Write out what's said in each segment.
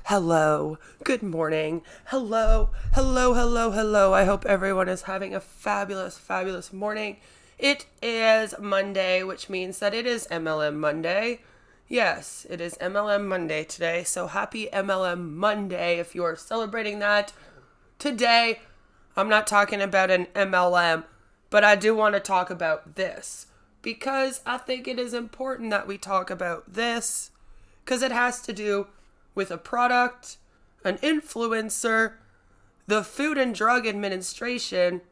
Hello, good morning, hello, hello, hello, hello. I hope everyone is having a fabulous, fabulous morning. It is Monday, which means that it is MLM Monday. Yes, it is MLM Monday today, so happy MLM Monday if you are celebrating that. Today, I'm not talking about an MLM, but I do want to talk about this because I think it is important that we talk about this because it has to do with a product, an influencer, the Food and Drug Administration,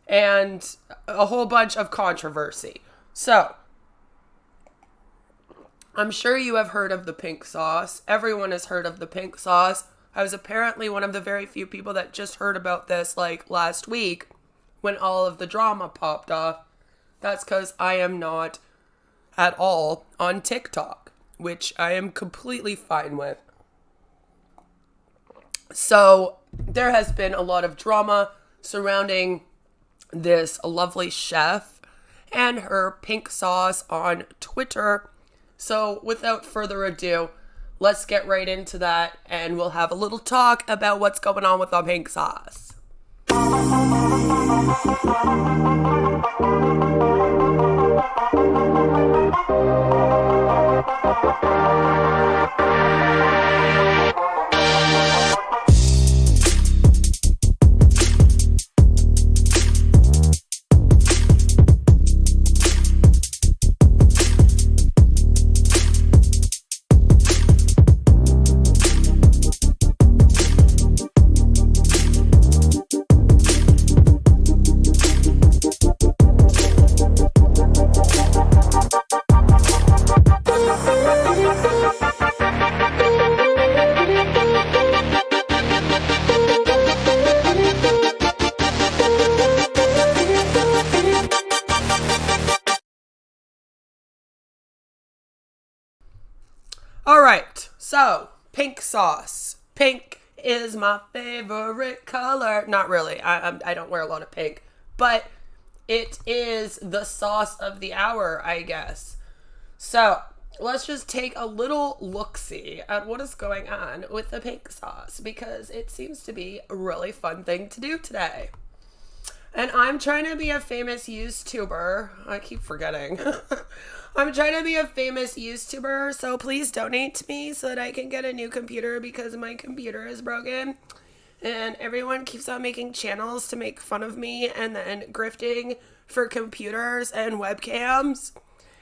and a whole bunch of controversy. So, I'm sure you have heard of the pink sauce. Everyone has heard of the pink sauce. I was apparently one of the very few people that just heard about this like last week when all of the drama popped off. That's because I am not at all on TikTok, which I am completely fine with. So there has been a lot of drama surrounding this lovely chef and her pink sauce on Twitter. So without further ado, let's get right into that and we'll have a little talk about what's going on with the pink sauce. Alright, so, pink sauce. Pink is my favorite color. Not really, I don't wear a lot of pink. But it is the sauce of the hour, I guess. So, let's just take a little look-see at what is going on with the pink sauce. Because it seems to be a really fun thing to do today. And I'm trying to be a famous YouTuber. I keep forgetting. I'm trying to be a famous YouTuber, so please donate to me so that I can get a new computer because my computer is broken. And everyone keeps on making channels to make fun of me and then grifting for computers and webcams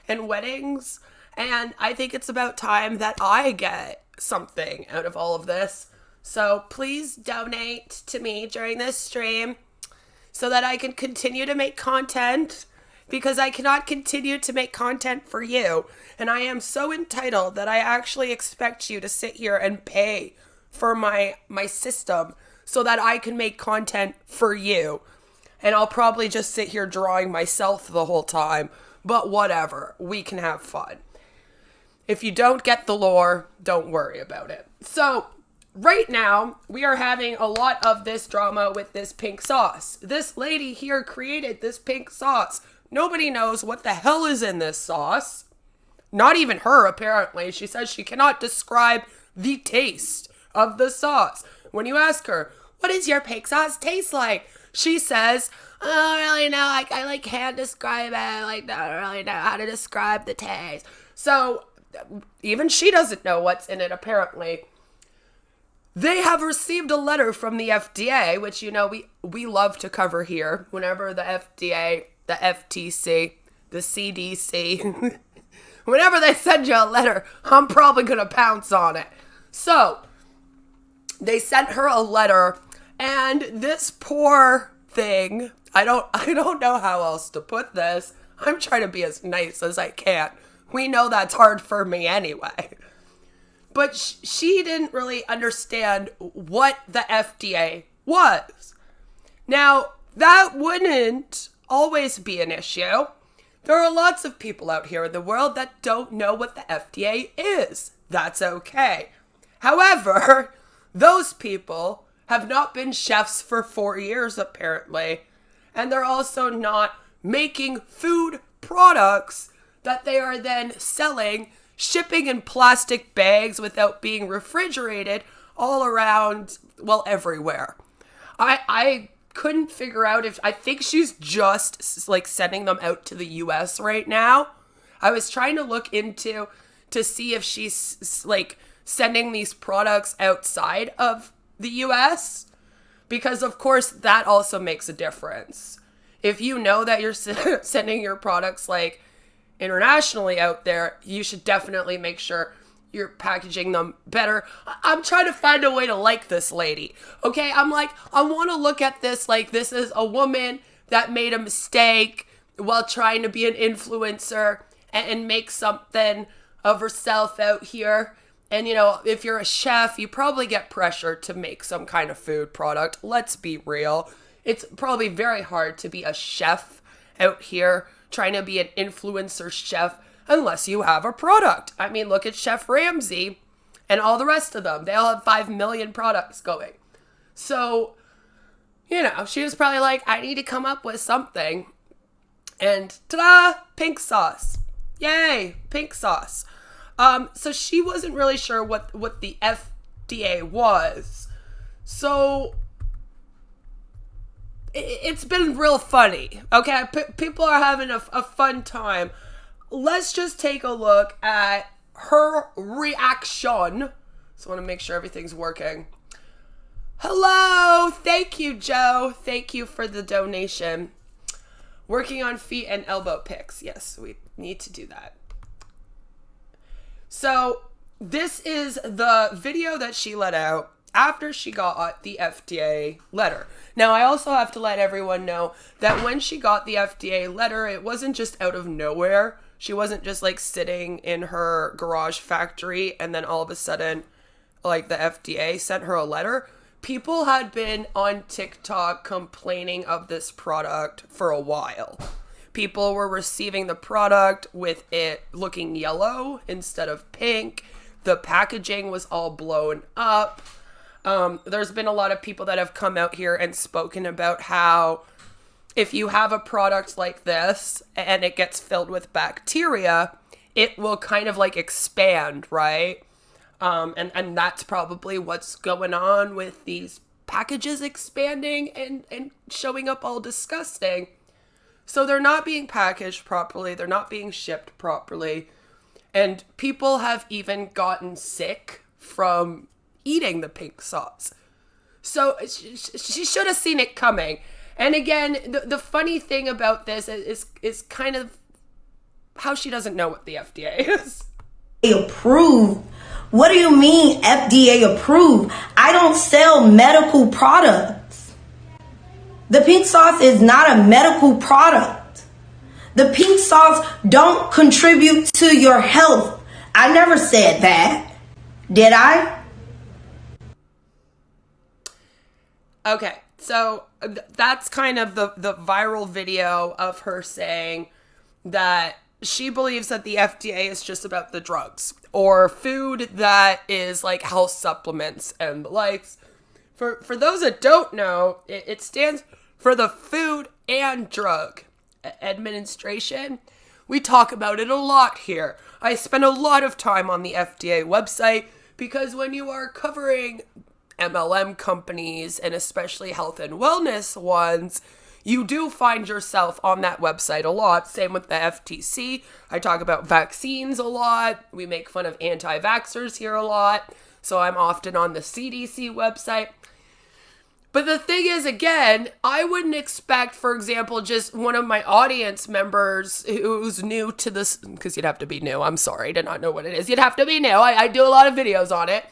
and weddings. And I think it's about time that I get something out of all of this. So please donate to me during this stream so that I can continue to make content. Because I cannot continue to make content for you. And I am so entitled that I actually expect you to sit here and pay for my system so that I can make content for you. And I'll probably just sit here drawing myself the whole time. But whatever, we can have fun. If you don't get the lore, don't worry about it. So, right now, we are having a lot of this drama with this pink sauce. This lady here created this pink sauce. Nobody knows what the hell is in this sauce. Not even her, apparently. She says she cannot describe the taste of the sauce. When you ask her, what does your pink sauce taste like? She says, I don't really know. I can't describe it. I don't really know how to describe the taste. So, even she doesn't know what's in it, apparently. They have received a letter from the FDA, which, you know, we love to cover here. Whenever the FDA... the FTC, the CDC, whenever they send you a letter, I'm probably going to pounce on it. So, they sent her a letter, and this poor thing, I don't know how else to put this. I'm trying to be as nice as I can. We know that's hard for me anyway. But she didn't really understand what the FDA was. Now, that wouldn't always be an issue. There are lots of people out here in the world that don't know what the FDA is. That's okay. However, those people have not been chefs for 4 years, apparently. And they're also not making food products that they are then selling shipping in plastic bags without being refrigerated all around, well, everywhere. I couldn't figure out if, I think she's just like sending them out to the US right now. I was trying to look into to see if she's like sending these products outside of the US, because of course that also makes a difference. If you know that you're sending your products like internationally out there, you should definitely make sure you're packaging them better. I'm trying to find a way to like this lady. Okay, I'm like, I want to look at this like this is a woman that made a mistake while trying to be an influencer and make something of herself out here. And, you know, if you're a chef, you probably get pressure to make some kind of food product. Let's be real. It's probably very hard to be a chef out here trying to be an influencer chef unless you have a product. I mean, look at Chef Ramsay and all the rest of them. They all have 5 million products going. So, you know, she was probably like, I need to come up with something. And ta-da, pink sauce. Yay, pink sauce. So she wasn't really sure what the FDA was. So it's been real funny. Okay, people are having a fun time. Let's just take a look at her reaction. So I want to make sure everything's working. Hello, thank you, Joe. Thank you for the donation. Working on feet and elbow picks. Yes, we need to do that. So this is the video that she let out after she got the FDA letter. Now, I also have to let everyone know that when she got the FDA letter, it wasn't just out of nowhere. She wasn't just like sitting in her garage factory and then all of a sudden, like, the FDA sent her a letter. People had been on TikTok complaining of this product for a while. People were receiving the product with it looking yellow instead of pink. The packaging was all blown up. There's been a lot of people that have come out here and spoken about how if you have a product like this and it gets filled with bacteria, it will kind of like expand, right? And that's probably what's going on with these packages expanding and showing up all disgusting. So they're not being packaged properly. They're not being shipped properly. And people have even gotten sick from eating the pink sauce. So she should have seen it coming. And again, the funny thing about this is kind of how she doesn't know what the FDA is. Approved? What do you mean FDA approved? I don't sell medical products. The pink sauce is not a medical product. The pink sauce don't contribute to your health. I never said that. Did I? Okay, so that's kind of the viral video of her saying that she believes that the FDA is just about the drugs or food that is like health supplements and the likes. For those that don't know, it stands for the Food and Drug Administration. We talk about it a lot here. I spend a lot of time on the FDA website because when you are covering MLM companies and especially health and wellness ones, you do find yourself on that website a lot. Same with the FTC. I talk about vaccines a lot. We make fun of anti-vaxxers here a lot. So I'm often on the CDC website. But the thing is, again, I wouldn't expect, for example, just one of my audience members who's new to this, because you'd have to be new. I'm sorry to not know what it is. You'd have to be new. I do a lot of videos on it.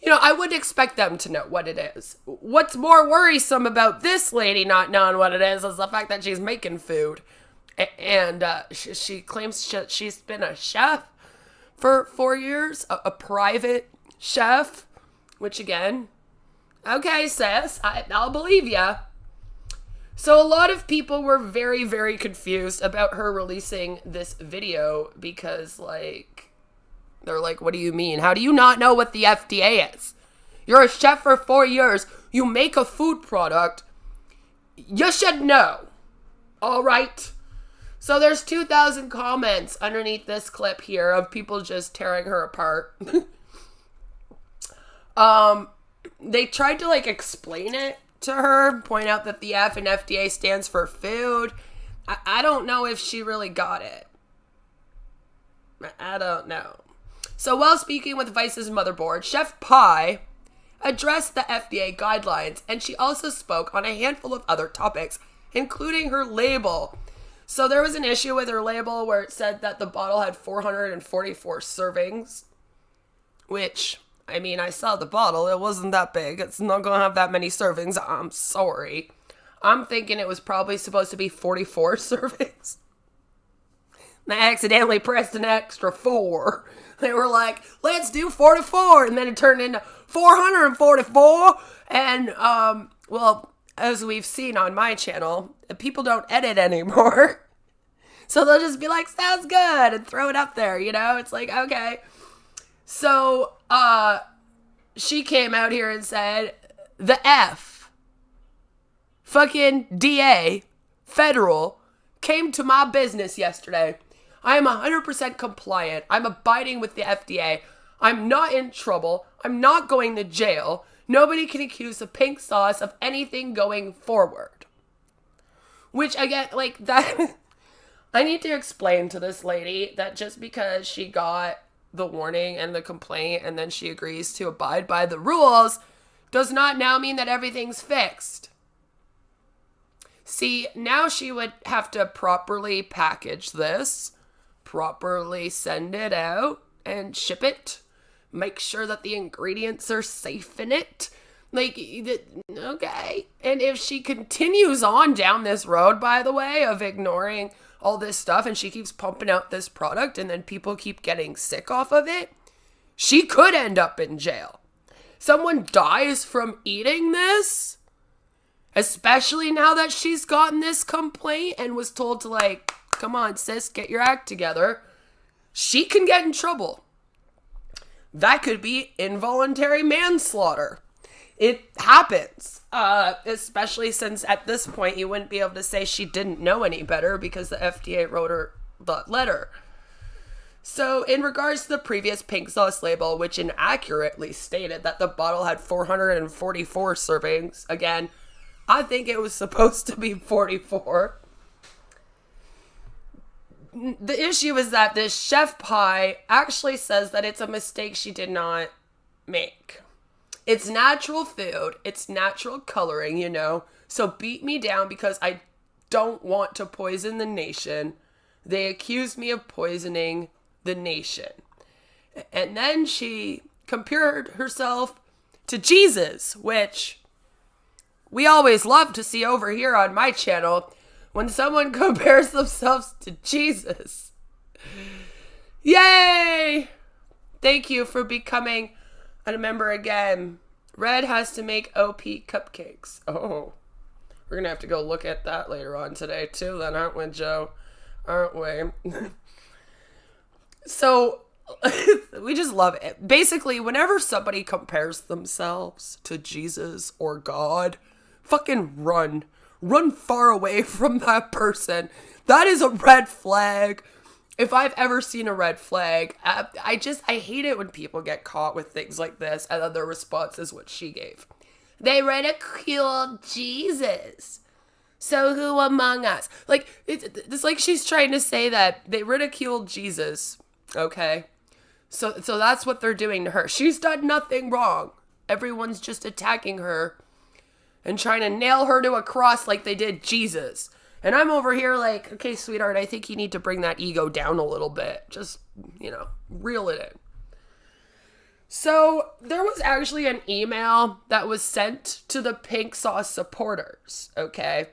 You know, I wouldn't expect them to know what it is. What's more worrisome about this lady not knowing what it is the fact that she's making food. And she claims she's been a chef for 4 years, a private chef, which again, okay, sis, I'll believe ya. So a lot of people were very, very confused about her releasing this video because, like, they're like, what do you mean? How do you not know what the FDA is? You're a chef for 4 years. You make a food product. You should know. All right? So there's 2,000 comments underneath this clip here of people just tearing her apart. They tried to like explain it to her, point out that the F in FDA stands for food. I don't know if she really got it. I don't know. So while speaking with Vice's motherboard, Chef Pie addressed the FDA guidelines, and she also spoke on a handful of other topics, including her label. So there was an issue with her label where it said that the bottle had 444 servings, which, I mean, I saw the bottle. It wasn't that big. It's not going to have that many servings. I'm sorry. I'm thinking it was probably supposed to be 44 servings. They accidentally pressed an extra 4. They were like, let's do 44. And then it turned into 444. And, well, as we've seen on my channel, people don't edit anymore. So they'll just be like, sounds good, and throw it up there, you know? It's like, okay. So, she came out here and said, the F, fucking DA, federal, came to my business yesterday. I am 100% compliant. I'm abiding with the FDA. I'm not in trouble. I'm not going to jail. Nobody can accuse the pink sauce of anything going forward. Which, again, like, that... I need to explain to this lady that just because she got the warning and the complaint and then she agrees to abide by the rules does not now mean that everything's fixed. See, now she would have to properly package this, properly send it out and ship it, make sure that the ingredients are safe in it. Like, okay. And if she continues on down this road, by the way, of ignoring all this stuff and she keeps pumping out this product and then people keep getting sick off of it, she could end up in jail. Someone dies from eating this, especially now that she's gotten this complaint and was told to, like, come on, sis, get your act together. She can get in trouble. That could be involuntary manslaughter. It happens, especially since at this point you wouldn't be able to say she didn't know any better because the FDA wrote her the letter. So in regards to the previous pink sauce label, which inaccurately stated that the bottle had 444 servings, again, I think it was supposed to be 44. The issue is that this Chef Pie actually says that it's a mistake she did not make. It's natural food. It's natural coloring, you know. So beat me down because I don't want to poison the nation. They accused me of poisoning the nation. And then she compared herself to Jesus, which we always love to see over here on my channel when someone compares themselves to Jesus. Yay! Thank you for becoming a member again. Red has to make OP cupcakes. Oh, we're going to have to go look at that later on today too then, aren't we, Joe? Aren't we? So, we just love it. Basically, whenever somebody compares themselves to Jesus or God, fucking run. Run far away from that person. That is a red flag. If I've ever seen a red flag, I hate it when people get caught with things like this and then their response is what she gave. They ridiculed Jesus. So who among us? Like, it's like she's trying to say that they ridiculed Jesus, okay? So that's what they're doing to her. She's done nothing wrong. Everyone's just attacking her and trying to nail her to a cross like they did Jesus. And I'm over here like, okay, sweetheart, I think you need to bring that ego down a little bit. Just, you know, reel it in. So there was actually an email that was sent to the pink sauce supporters, okay?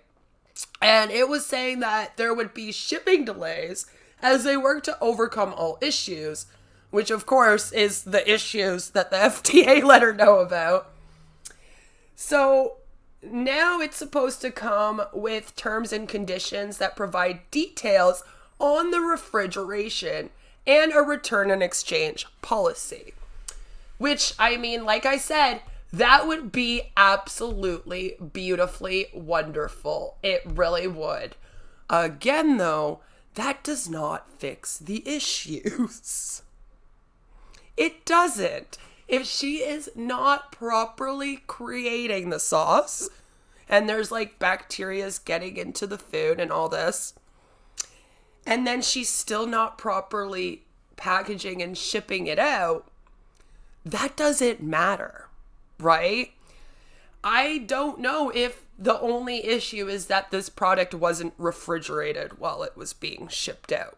And it was saying that there would be shipping delays as they work to overcome all issues, which of course is the issues that the FDA let her know about. So now it's supposed to come with terms and conditions that provide details on the refrigeration and a return and exchange policy. Which, I mean, like I said, that would be absolutely beautifully wonderful. It really would. Again, though, that does not fix the issues. It doesn't. If she is not properly creating the sauce, and there's like bacterias getting into the food and all this, and then she's still not properly packaging and shipping it out, that doesn't matter, right? I don't know if the only issue is that this product wasn't refrigerated while it was being shipped out.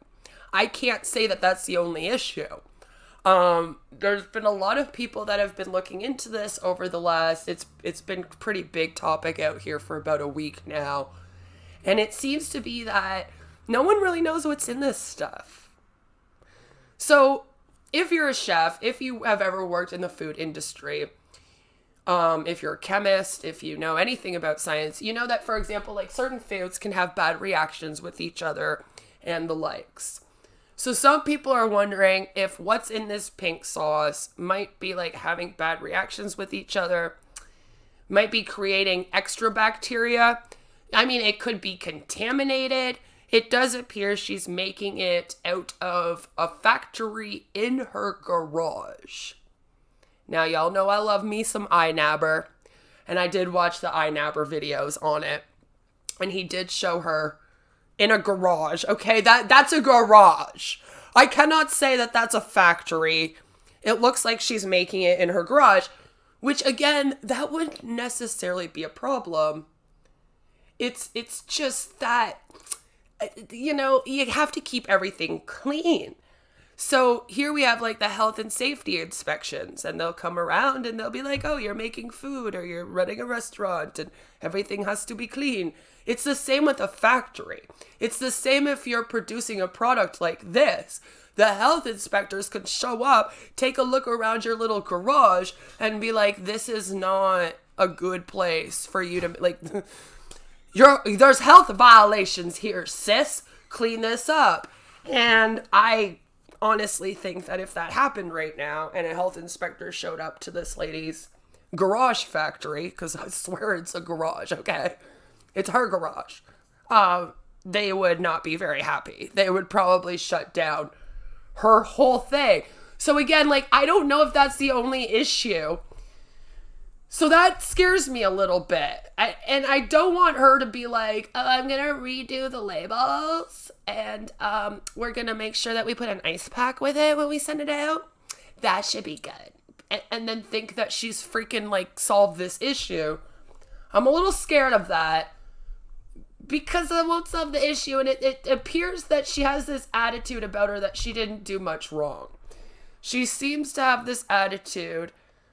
I can't say that that's the only issue. There's been a lot of people that have been looking into this over the last, it's been a pretty big topic out here for about a week now. And it seems to be that no one really knows what's in this stuff. So if you're a chef, if you have ever worked in the food industry, if you're a chemist, if you know anything about science, you know that, for example, like certain foods can have bad reactions with each other and the likes. So some people are wondering if what's in this pink sauce might be like having bad reactions with each other, might be creating extra bacteria. I mean, it could be contaminated. It does appear she's making it out of a factory in her garage. Now, y'all know I love me some iNabber, and I did watch the iNabber videos on it, and he did show her in a garage. Okay, that's a garage. I cannot say that that's a factory. It looks like she's making it in her garage, which again, that wouldn't necessarily be a problem. It's just that, you know, you have to keep everything clean. So here we have like the health and safety inspections, and they'll come around and they'll be like, oh, you're making food or you're running a restaurant and everything has to be clean. It's the same with a factory. It's the same if you're producing a product like this. The health inspectors can show up, take a look around your little garage and be like, this is not a good place for you to, like, there's health violations here, sis. Clean this up. And I honestly think that if that happened right now and a health inspector showed up to this lady's garage factory, because I swear it's a garage, okay? It's her garage. They would not be very happy. They would probably shut down her whole thing. So again, like, I don't know if that's the only issue. So that scares me a little bit. And I don't want her to be like, oh, I'm going to redo the labels and we're going to make sure that we put an ice pack with it when we send it out. That should be good. And then think that she's freaking like solved this issue. I'm a little scared of that because it won't solve the issue. And it appears that she has this attitude about her that she didn't do much wrong. She seems to have this attitude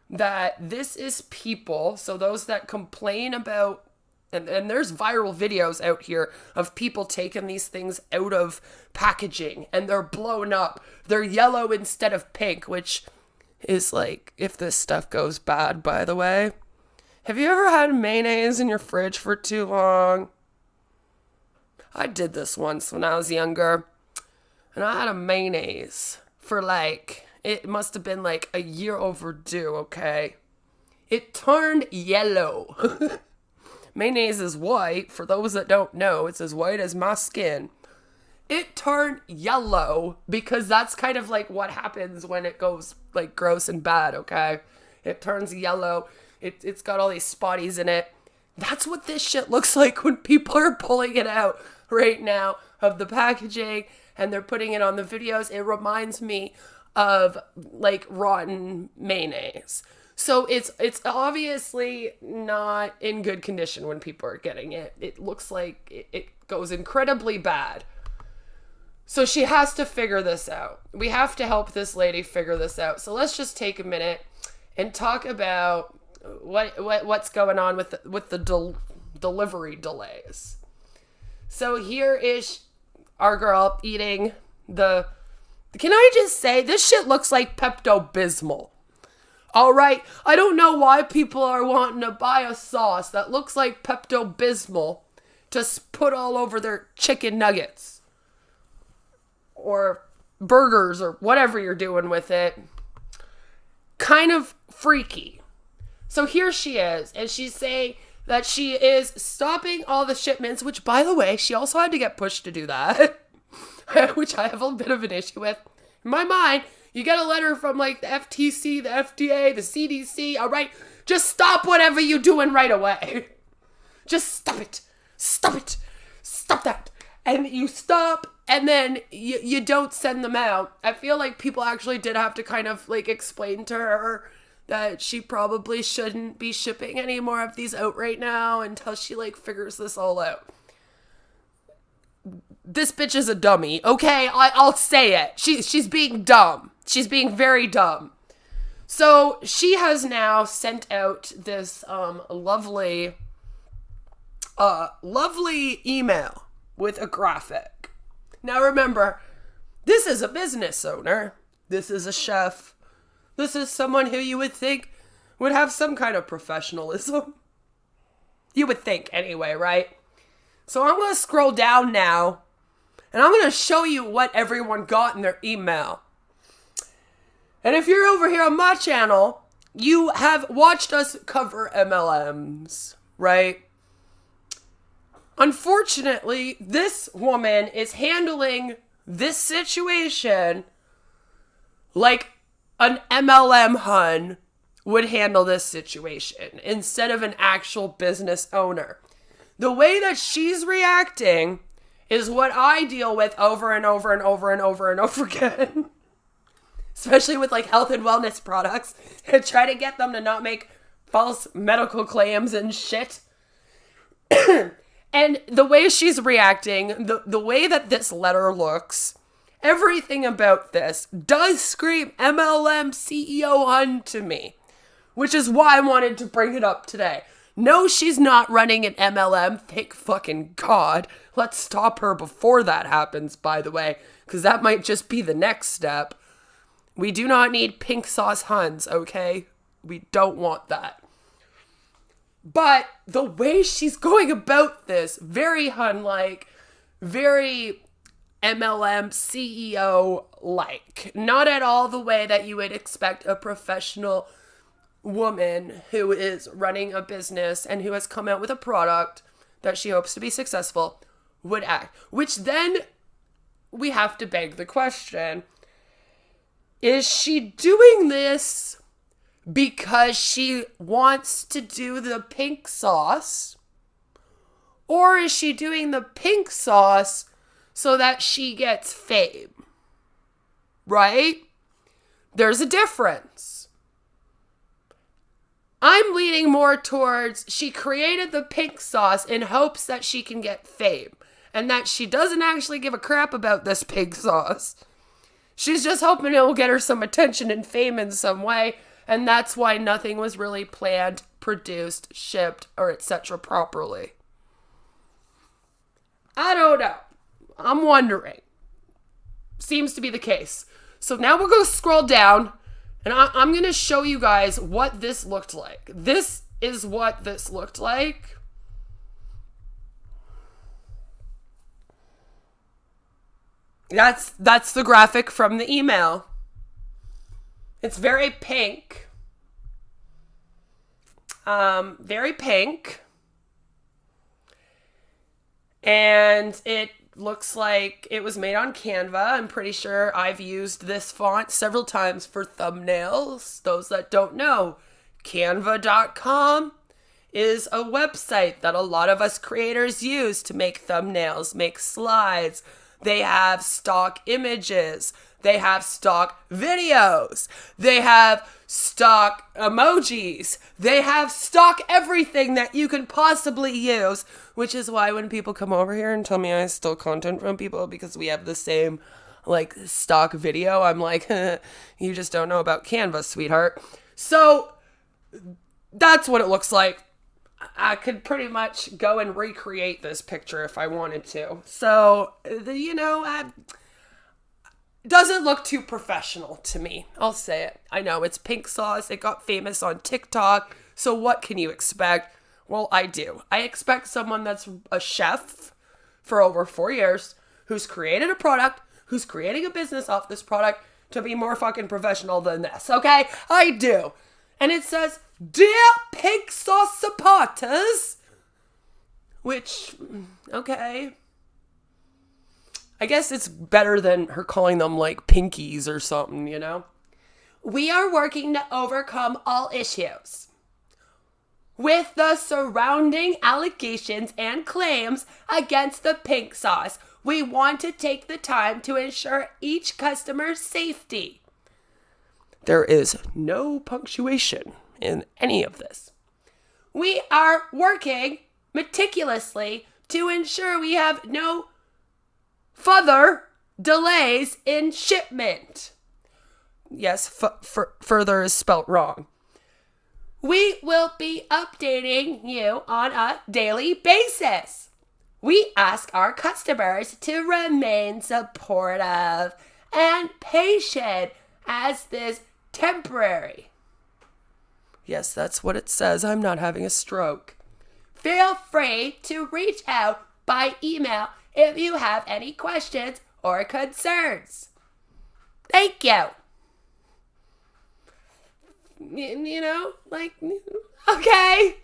that this is people, so those that complain about, and there's viral videos out here of people taking these things out of packaging and they're blown up. They're yellow instead of pink, which is like, if this stuff goes bad, by the way. Have you ever had mayonnaise in your fridge for too long? I did this once when I was younger, and I had a mayonnaise for like, it must have been like a year overdue, okay? It turned yellow. Mayonnaise is white. For those that don't know, it's as white as my skin. It turned yellow because that's kind of like what happens when it goes like gross and bad, okay? It turns yellow. It's got all these spotties in it. That's what this shit looks like when people are pulling it out right now of the packaging and they're putting it on the videos. It reminds me of like rotten mayonnaise. So it's obviously not in good condition when people are getting it. It looks like it goes incredibly bad. So she has to figure this out. We have to help this lady figure this out. So let's just take a minute and talk about what's going on with the delivery delays. So here is our girl eating the... Can I just say, this shit looks like Pepto-Bismol. All right? I don't know why people are wanting to buy a sauce that looks like Pepto-Bismol to put all over their chicken nuggets. Or burgers or whatever you're doing with it. Kind of freaky. So here she is, and she's saying that she is stopping all the shipments, which, by the way, she also had to get pushed to do that. which I have a bit of an issue with. In my mind, you get a letter from like the FTC, the FDA, the CDC, all right? Just stop whatever you're doing right away. Just stop it. Stop it. Stop that. And you stop, and then you don't send them out. I feel like people actually did have to kind of like explain to her that she probably shouldn't be shipping any more of these out right now until she like figures this all out. This bitch is a dummy, okay? I'll say it. She's being dumb. She's being very dumb. So she has now sent out this lovely email with a graphic. Now remember, this is a business owner. This is a chef. This is someone who you would think would have some kind of professionalism. You would think anyway, right? So I'm going to scroll down now, and I'm going to show you what everyone got in their email. And if you're over here on my channel, you have watched us cover MLMs, right? Unfortunately, this woman is handling this situation like an MLM hun would handle this situation instead of an actual business owner. The way that she's reacting is what I deal with over and over and over and over and over again. Especially with like health and wellness products. And try to get them to not make false medical claims and shit. And the way she's reacting, the way that this letter looks, everything about this does scream MLM CEO hun to me. Which is why I wanted to bring it up today. No, she's not running an MLM, thank fucking God. Let's stop her before that happens, by the way, because that might just be the next step. We do not need pink sauce huns, okay? We don't want that. But the way she's going about this, very hun-like, very MLM CEO-like. Not at all the way that you would expect a professional woman who is running a business and who has come out with a product that she hopes to be successful would act. Which then we have to beg the question, is she doing this because she wants to do the pink sauce? Or is she doing the pink sauce so that she gets fame? Right? There's a difference. I'm leaning more towards she created the pink sauce in hopes that she can get fame. And that she doesn't actually give a crap about this pink sauce. She's just hoping it will get her some attention and fame in some way. And that's why nothing was really planned, produced, shipped, or etc. properly. I don't know. I'm wondering. Seems to be the case. So now we're going to scroll down. And I'm going to show you guys what this looked like. This is what this looked like. That's the graphic from the email. It's very pink. Very pink. And it looks like it was made on Canva. I'm pretty sure I've used this font several times for thumbnails. Those that don't know, canva.com is a website that a lot of us creators use to make thumbnails, make slides. They have stock images. They have stock videos. They have stock emojis. They have stock everything that you can possibly use, which is why when people come over here and tell me I steal content from people because we have the same like stock video, I'm like, you just don't know about Canva, sweetheart. So that's what it looks like. I could pretty much go and recreate this picture if I wanted to. So, doesn't look too professional to me. I'll say it. I know it's pink sauce. It got famous on TikTok. So what can you expect? Well, I do. I expect someone that's a chef for over 4 years, who's created a product, who's creating a business off this product, to be more fucking professional than this, okay? I do. And it says, "Dear pink sauce supporters," which, okay. I guess it's better than her calling them like pinkies or something, you know? We are working to overcome all issues with the surrounding allegations and claims against the pink sauce. We want to take the time to ensure each customer's safety. There is no punctuation in any of this. We are working meticulously to ensure we have no further delays in shipment. Yes, further is spelt wrong. We will be updating you on a daily basis. We ask our customers to remain supportive and patient as this temporary. Yes, that's what it says. I'm not having a stroke. Feel free to reach out by email if you have any questions or concerns. Thank you. You know, like, okay.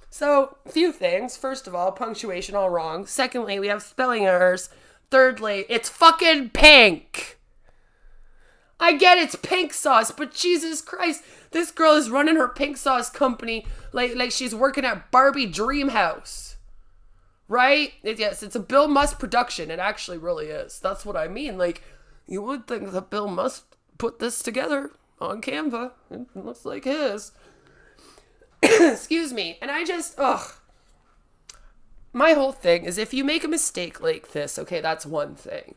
So, a few things. First of all, punctuation all wrong. Secondly, we have spelling errors. Thirdly, it's fucking pink. I get it's pink sauce, but Jesus Christ, this girl is running her pink sauce company like she's working at Barbie Dream House. Right? Yes, it's a Bill Musk production. It actually really is. That's what I mean. Like, you would think that Bill Musk put this together on Canva. It looks like his. Excuse me. And I just, my whole thing is if you make a mistake like this, okay, that's one thing.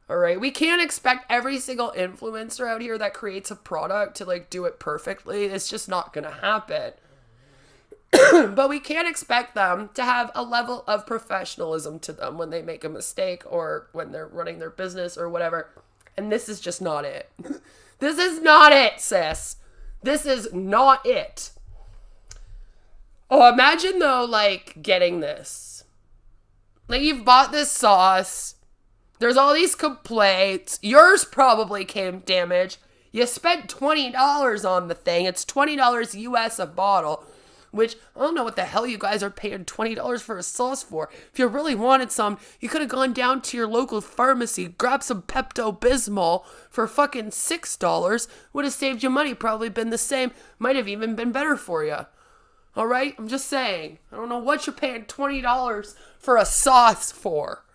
All right. We can't expect every single influencer out here that creates a product to like do it perfectly. It's just not going to happen. But we can't expect them to have a level of professionalism to them when they make a mistake or when they're running their business or whatever. And this is just not it. This is not it, sis. This is not it. Oh, imagine though, like, getting this. Like, you've bought this sauce. There's all these complaints. Yours probably came damaged. You spent $20 on the thing. It's $20 US a bottle. Which, I don't know what the hell you guys are paying $20 for a sauce for. If you really wanted some, you could have gone down to your local pharmacy, grabbed some Pepto-Bismol for fucking $6. Would have saved you money, probably been the same. Might have even been better for you. Alright? I'm just saying. I don't know what you're paying $20 for a sauce for.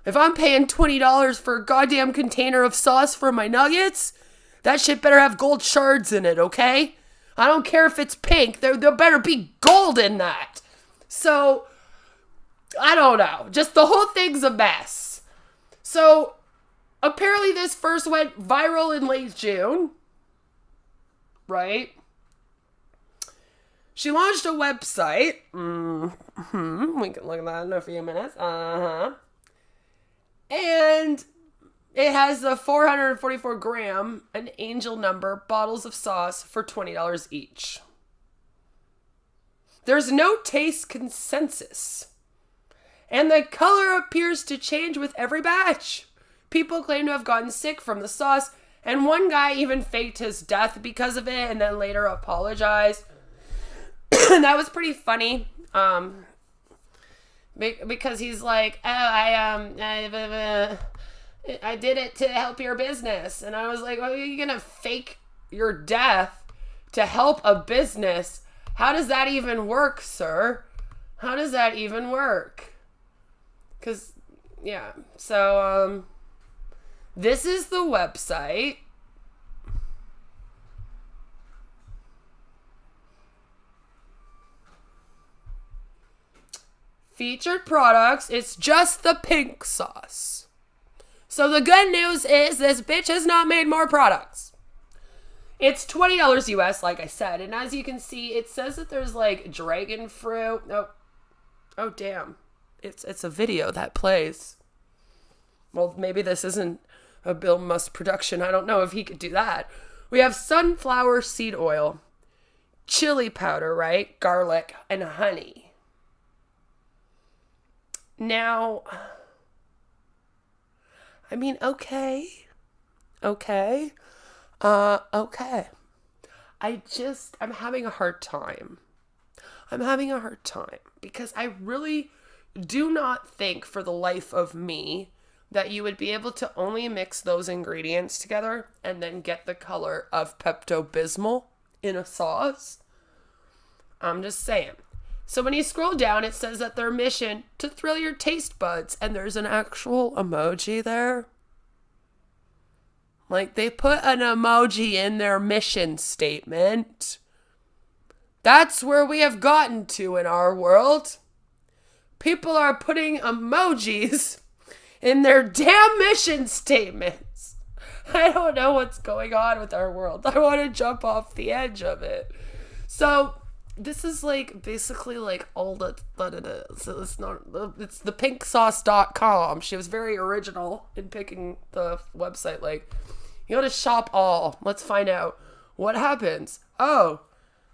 If I'm paying $20 for a goddamn container of sauce for my nuggets, that shit better have gold shards in it, okay? I don't care if it's pink. There better be gold in that. So, I don't know. Just the whole thing's a mess. So, apparently this first went viral in late June. Right? She launched a website. We can look at that in a few minutes. And it has the 444 gram, an angel number, bottles of sauce for $20 each. There's no taste consensus. And the color appears to change with every batch. People claim to have gotten sick from the sauce, and one guy even faked his death because of it and then later apologized. That was pretty funny. Because he's like, I did it to help your business. And I was like, well, are you going to fake your death to help a business? How does that even work, sir? How does that even work? Because, yeah. So, this is the website. Featured products. It's just the pink sauce. So the good news is this bitch has not made more products. It's $20 US, like I said. And as you can see, it says that there's like dragon fruit. Oh damn. It's a video that plays. Well, maybe this isn't a Bill Musk production. I don't know if he could do that. We have sunflower seed oil, chili powder, right? Garlic and honey. Now, I mean, okay. I'm having a hard time. Because I really do not think for the life of me that you would be able to only mix those ingredients together and then get the color of Pepto-Bismol in a sauce? I'm just saying. So when you scroll down, it says that their mission to thrill your taste buds, and there's an actual emoji there. Like, they put an emoji in their mission statement. That's where we have gotten to in our world. People are putting emojis in their damn mission statements. I don't know what's going on with our world. I want to jump off the edge of it. So this is like basically like all that it is. It's the pinksauce.com. She was very original in picking the website. Like, you gotta shop all. Let's find out what happens. Oh,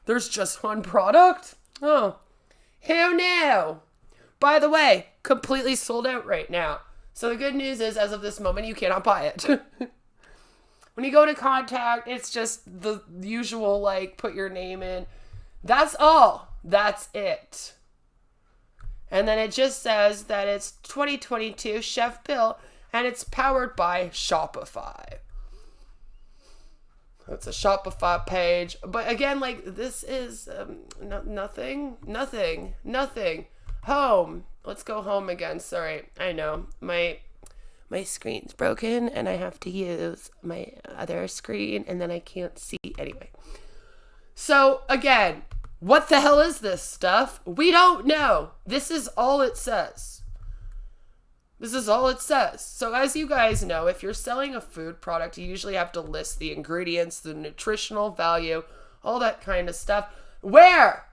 there's just one product? Oh, who knew? By the way, completely sold out right now. So the good news is, as of this moment, you cannot buy it. When you go to contact, it's just the usual, like, put your name in. That's all. That's it. And then it just says that it's 2022 Chef Bill, and it's powered by Shopify. It's a Shopify page. But again, like, this is nothing. Home. Let's go home again. Sorry. I know. My screen's broken and I have to use my other screen and then I can't see anyway. So again, what the hell is this stuff? We don't know. This is all it says. So as you guys know, if you're selling a food product, you usually have to list the ingredients, the nutritional value, all that kind of stuff. Where?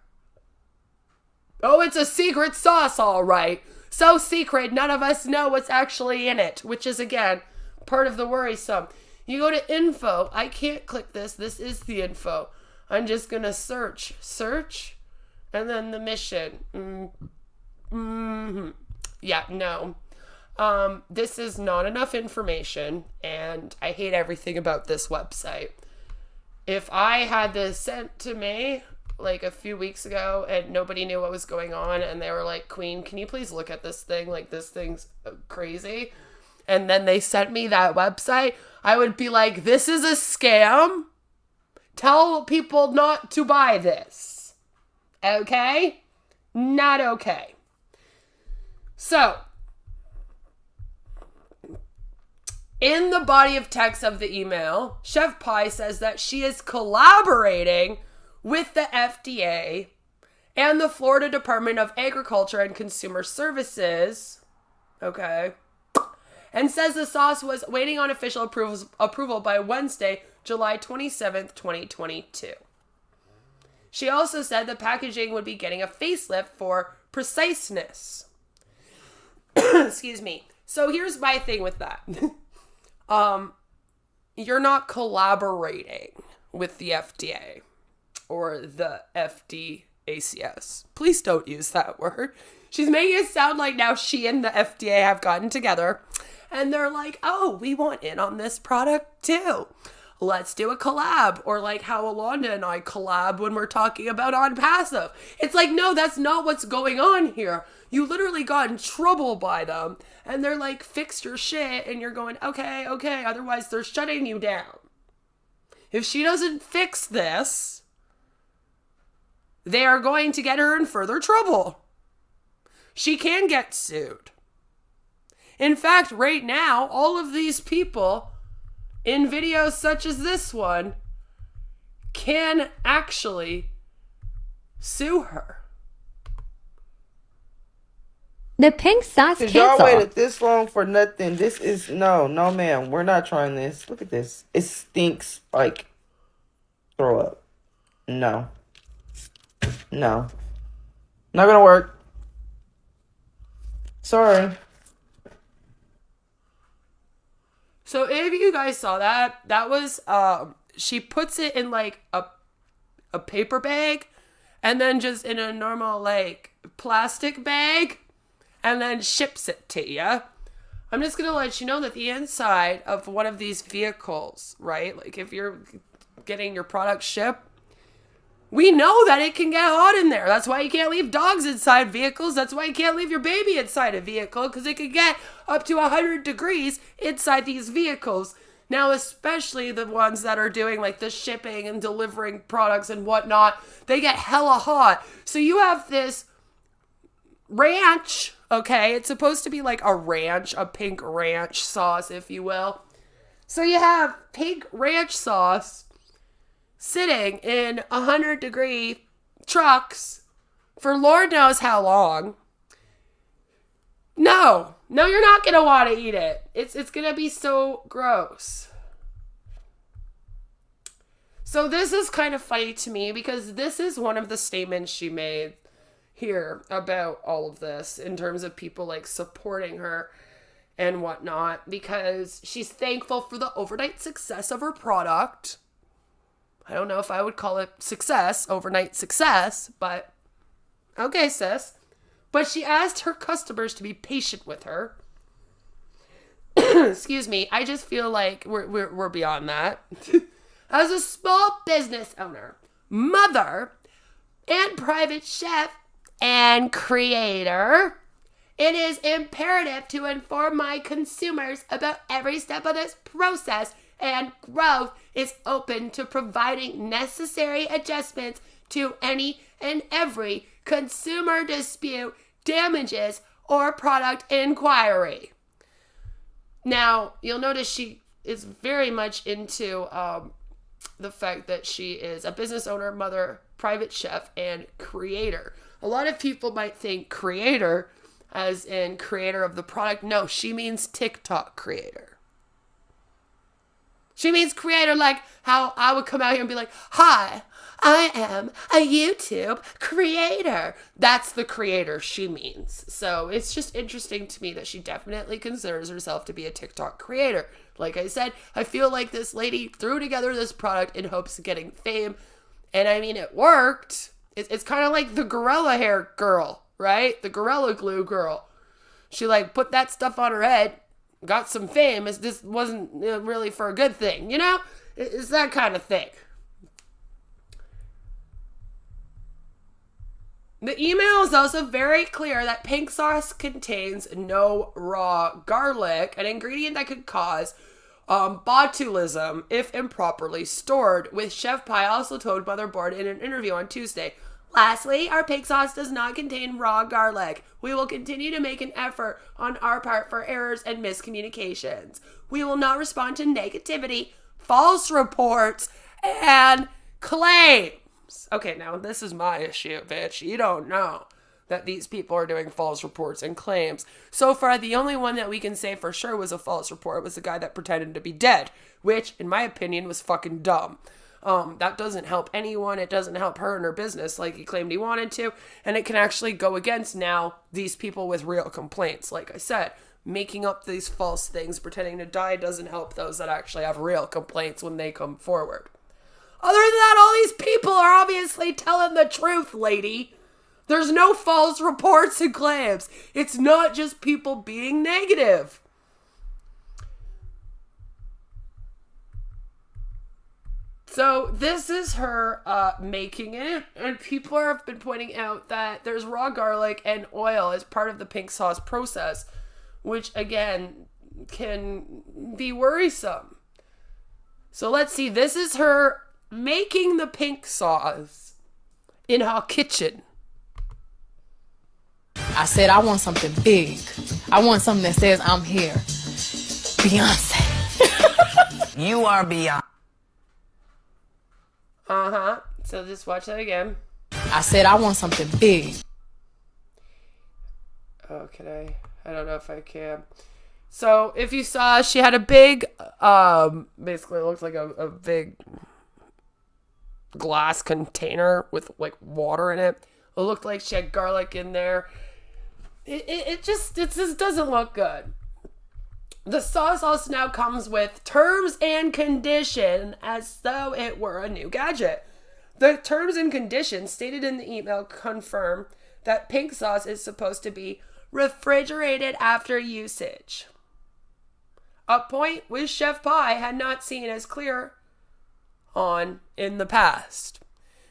Oh, it's a secret sauce, all right. So secret, none of us know what's actually in it, which is, again, part of the worrisome. You go to info. I can't click this. This is the info. I'm just going to search, and then the mission. Yeah, no. This is not enough information, and I hate everything about this website. If I had this sent to me like a few weeks ago and nobody knew what was going on and they were like, Queen, can you please look at this thing? Like, this thing's crazy. And then they sent me that website, I would be like, this is a scam. Tell people not to buy this. Okay? Not okay. So, in the body of text of the email, Chef Pie says that she is collaborating with the FDA and the Florida Department of Agriculture and Consumer Services, okay, and says the sauce was waiting on official approval by Wednesday, July 27th, 2022. She also said the packaging would be getting a facelift for preciseness. Excuse me. So here's my thing with that. You're not collaborating with the FDA. Or the FDACS. Please don't use that word. She's making it sound like now she and the FDA have gotten together and they're like, oh, we want in on this product too. Let's do a collab. Or like how Alonda and I collab when we're talking about On Passive. It's like, no, that's not what's going on here. You literally got in trouble by them and they're like, fix your shit. And you're going, okay. Otherwise they're shutting you down. If she doesn't fix this, they are going to get her in further trouble. She can get sued. In fact, right now, all of these people in videos such as this one can actually sue her. The pink sauce Cause y'all cancel. waited this long for nothing. This is no, ma'am. We're not trying this. Look at this. It stinks like throw up. No. Not gonna work. Sorry. So if you guys saw that was she puts it in like a paper bag and then just in a normal like plastic bag and then ships it to you. I'm just gonna let you know that the inside of one of these vehicles, right? Like if you're getting your product shipped, We know that it can get hot in there. That's why you can't leave dogs inside vehicles. That's why you can't leave your baby inside a vehicle, because it could get up to 100 degrees inside these vehicles. Now, especially the ones that are doing like the shipping and delivering products and whatnot, they get hella hot. So you have this ranch, okay? It's supposed to be like a ranch, a pink ranch sauce, if you will. So you have pink ranch sauce sitting in 100-degree trucks for Lord knows how long. No, you're not going to want to eat it. It's going to be so gross. So this is kind of funny to me because this is one of the statements she made here about all of this in terms of people like supporting her and whatnot, because she's thankful for the overnight success of her product. I don't know if I would call it success, overnight success, but okay, sis. But she asked her customers to be patient with her. Excuse me. I just feel like we're beyond that. As a small business owner, mother, and private chef and creator, it is imperative to inform my consumers about every step of this process, and growth is open to providing necessary adjustments to any and every consumer dispute, damages, or product inquiry. Now, you'll notice she is very much into the fact that she is a business owner, mother, private chef, and creator. A lot of people might think creator as in creator of the product. No, she means TikTok creator. She means creator like how I would come out here and be like, hi, I am a YouTube creator. That's the creator she means. So it's just interesting to me that she definitely considers herself to be a TikTok creator. Like I said, I feel like this lady threw together this product in hopes of getting fame. And I mean, it worked. It's kind of like the Gorilla Hair girl, right? The Gorilla Glue girl. She like put that stuff on her head, got some fame. This wasn't really for a good thing, you know? It's that kind of thing. The email is also very clear that pink sauce contains no raw garlic, an ingredient that could cause botulism if improperly stored, with Chef Payal also told Motherboard in an interview on Tuesday. Lastly, our pink sauce does not contain raw garlic. We will continue to make an effort on our part for errors and miscommunications. We will not respond to negativity, false reports, and claims. Okay, now this is my issue, bitch. You don't know that these people are doing false reports and claims. So far, the only one that we can say for sure was a false report was the guy that pretended to be dead, which, in my opinion, was fucking dumb. That doesn't help anyone. It doesn't help her and her business like he claimed he wanted to. And it can actually go against now these people with real complaints. Like I said, making up these false things, pretending to die doesn't help those that actually have real complaints when they come forward. Other than that, all these people are obviously telling the truth, lady. There's no false reports and claims. It's not just people being negative. So this is her making it, and people have been pointing out that there's raw garlic and oil as part of the pink sauce process, which again can be worrisome. So let's see, this is her making the pink sauce in her kitchen. I said I want something big. I want something that says I'm here. Beyonce. You are Beyonce. Uh-huh. So just watch that again. I said I want something big. Oh, can I? I don't know if I can. So if you saw, she had a big, basically it looks like a big glass container with like water in it. It looked like she had garlic in there. It just doesn't look good. The sauce also now comes with terms and condition as though it were a new gadget. The terms and conditions stated in the email confirm that pink sauce is supposed to be refrigerated after usage. A point which Chef Pie had not seen as clear on in the past.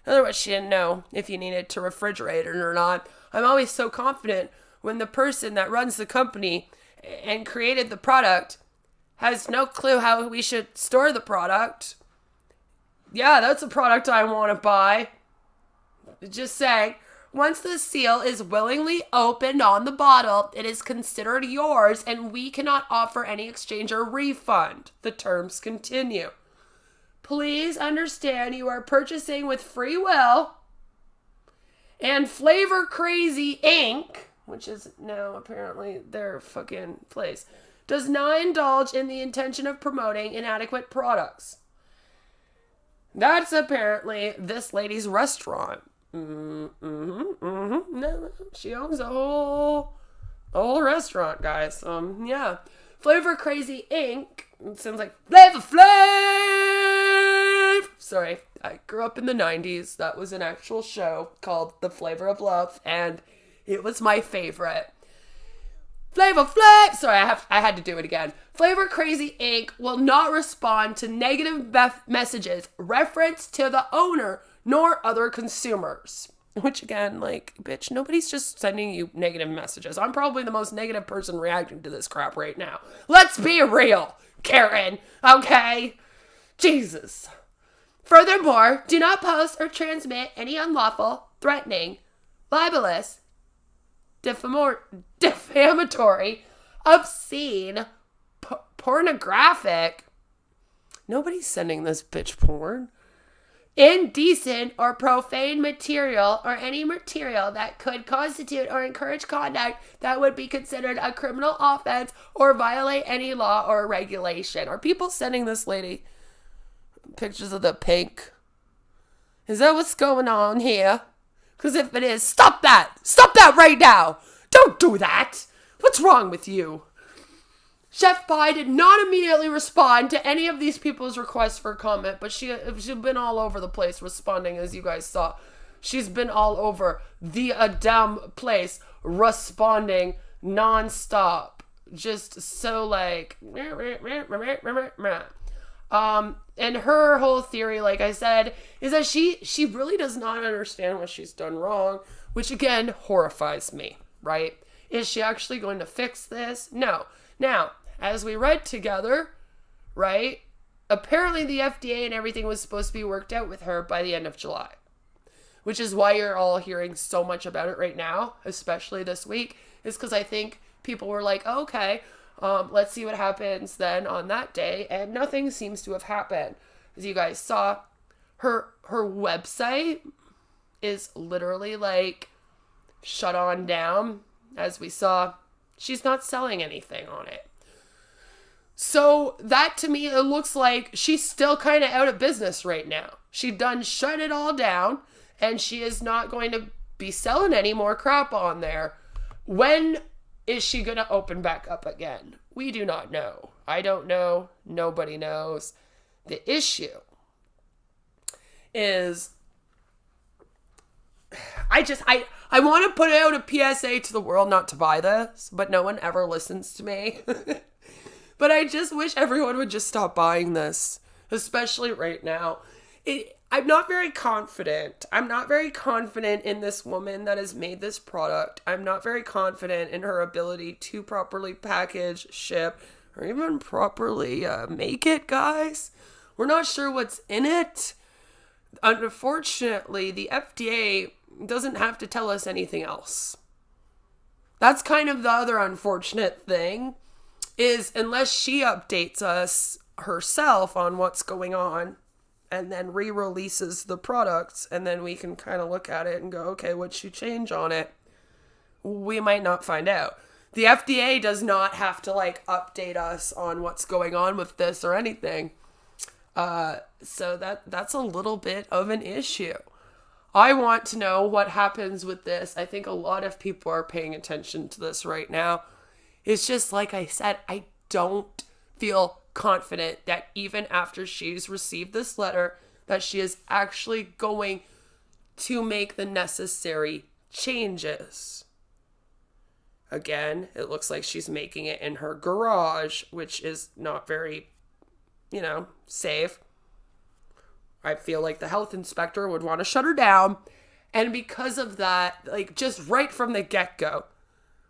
Otherwise, she didn't know if you needed to refrigerate it or not. I'm always so confident when the person that runs the company and created the product has no clue how we should store the product. Yeah, that's a product I want to buy. Just saying. Once the seal is willingly opened on the bottle, it is considered yours and we cannot offer any exchange or refund. The terms continue. Please understand you are purchasing with free will, and Flavor Crazy Inc., which is now apparently their fucking place, does not indulge in the intention of promoting inadequate products. That's apparently this lady's restaurant. No, she owns a whole restaurant, guys. Yeah. Flavor Crazy Inc. It sounds like Flavor Flav. Sorry, I grew up in the 90s. That was an actual show called The Flavor of Love, and it was my favorite. Flavor Flav. Sorry, I had to do it again. Flavor Crazy Inc. will not respond to negative messages referenced to the owner nor other consumers. Which again, like, bitch, nobody's just sending you negative messages. I'm probably the most negative person reacting to this crap right now. Let's be real, Karen. Okay? Jesus. Furthermore, do not post or transmit any unlawful, threatening, libelous, defamatory, obscene, pornographic. Nobody's sending this bitch porn. Indecent or profane material or any material that could constitute or encourage conduct that would be considered a criminal offense or violate any law or regulation. Are people sending this lady pictures of the pink? Is that what's going on here? Because if it is, stop that! Stop that right now! Don't do that! What's wrong with you? Chef Pie did not immediately respond to any of these people's requests for comment, but she's been all over the place responding, as you guys saw. She's been all over the damn place responding nonstop. Just so like... and her whole theory, like I said, is that she really does not understand what she's done wrong, which again horrifies me, right? Is she actually going to fix this? No. Now, as we read together, right, apparently the FDA and everything was supposed to be worked out with her by the end of July, which is why you're all hearing so much about it right now, especially this week, is because I think people were like, oh, okay, let's see what happens then on that day, and nothing seems to have happened. As you guys saw, her website is literally like shut on down. As we saw, she's not selling anything on it. So that to me, it looks like she's still kind of out of business right now. She done shut it all down, and she is not going to be selling any more crap on there. When is she going to open back up again? We do not know. I don't know. Nobody knows. The issue is I want to put out a PSA to the world not to buy this, but no one ever listens to me. But I just wish everyone would just stop buying this, especially right now. I'm not very confident. I'm not very confident in this woman that has made this product. I'm not very confident in her ability to properly package, ship, or even properly make it, guys. We're not sure what's in it. Unfortunately, the FDA doesn't have to tell us anything else. That's kind of the other unfortunate thing, is unless she updates us herself on what's going on and then re-releases the products, and then we can kind of look at it and go, okay, what'd she change on it? We might not find out. The FDA does not have to like update us on what's going on with this or anything. So that's a little bit of an issue. I want to know what happens with this. I think a lot of people are paying attention to this right now. It's just like I said, I don't feel confident that even after she's received this letter, that she is actually going to make the necessary changes. Again, it looks like she's making it in her garage, which is not very, safe. I feel like the health inspector would want to shut her down. And because of that, like just right from the get-go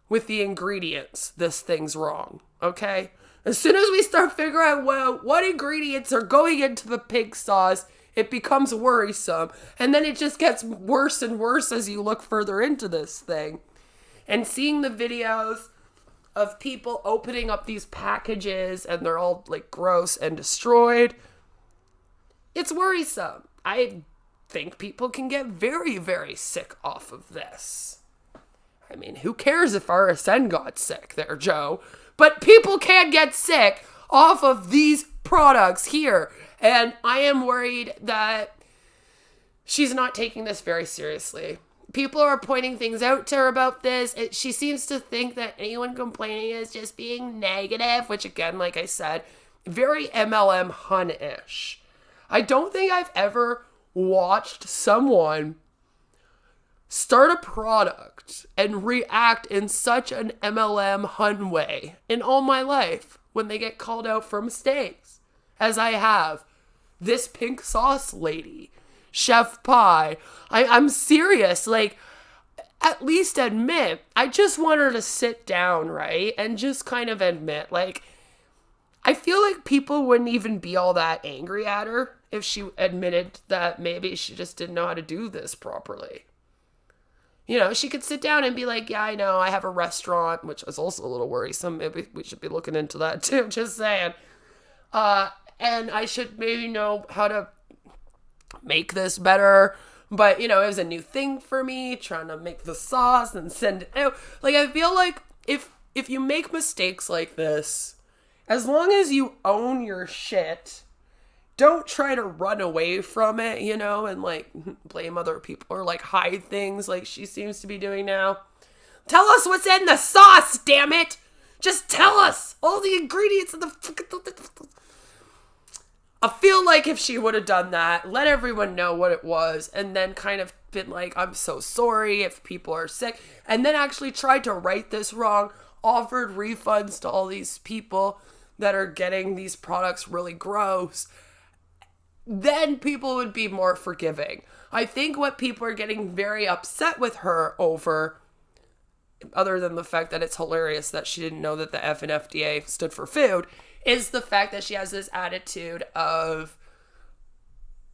with the ingredients, this thing's wrong, okay? As soon as we start figuring out, well, what ingredients are going into the pink sauce, it becomes worrisome. And then it just gets worse and worse as you look further into this thing. And seeing the videos of people opening up these packages and they're all like gross and destroyed, it's worrisome. I think people can get very, very sick off of this. I mean, who cares if RSN got sick there, Joe? But people can get sick off of these products here. And I am worried that she's not taking this very seriously. People are pointing things out to her about this. She seems to think that anyone complaining is just being negative, which again, like I said, very MLM Hun-ish. I don't think I've ever watched someone start a product and react in such an MLM Hun way in all my life when they get called out for mistakes, as I have this pink sauce lady, Chef Pie. I'm serious. Like, at least admit. I just want her to sit down, right? And just kind of admit, like, I feel like people wouldn't even be all that angry at her if she admitted that maybe she just didn't know how to do this properly. You know, she could sit down and be like, yeah, I know, I have a restaurant, which is also a little worrisome. Maybe we should be looking into that too, just saying. And I should maybe know how to make this better. But, you know, it was a new thing for me, trying to make the sauce and send it out. Like, I feel like if you make mistakes like this, as long as you own your shit, don't try to run away from it, you know, and like blame other people or like hide things like she seems to be doing now. Tell us what's in the sauce, damn it! Just tell us all the ingredients in the... I feel like if she would have done that, let everyone know what it was, and then kind of been like, I'm so sorry if people are sick, and then actually tried to right this wrong, offered refunds to all these people that are getting these products really gross, then people would be more forgiving. I think what people are getting very upset with her over, other than the fact that it's hilarious that she didn't know that the F and FDA stood for food, is the fact that she has this attitude of,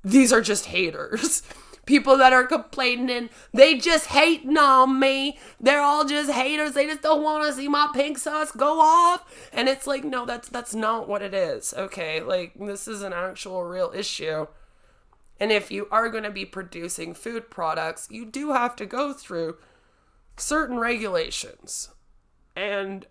these are just haters. People that are complaining, they just hating on me. They're all just haters. They just don't want to see my pink sauce go off. And it's like, no, that's not what it is. Okay, like, this is an actual real issue. And if you are going to be producing food products, you do have to go through certain regulations. And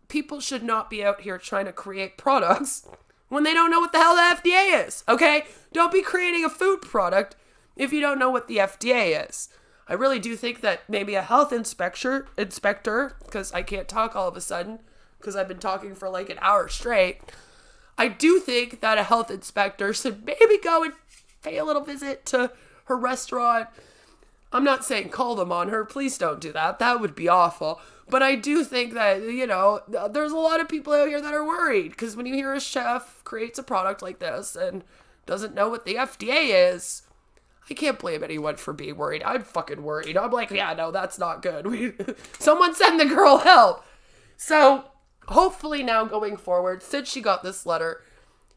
people should not be out here trying to create products when they don't know what the hell the FDA is, okay? Don't be creating a food product if you don't know what the FDA is. I really do think that maybe a health inspector, because I can't talk all of a sudden, because I've been talking for like an hour straight. I do think that a health inspector should maybe go and pay a little visit to her restaurant. I'm not saying call them on her. Please don't do that. That would be awful. But I do think that, you know, there's a lot of people out here that are worried. Because when you hear a chef creates a product like this and doesn't know what the FDA is, I can't blame anyone for being worried. I'm fucking worried. I'm like, yeah, no, that's not good. Someone send the girl help. So hopefully now going forward, since she got this letter,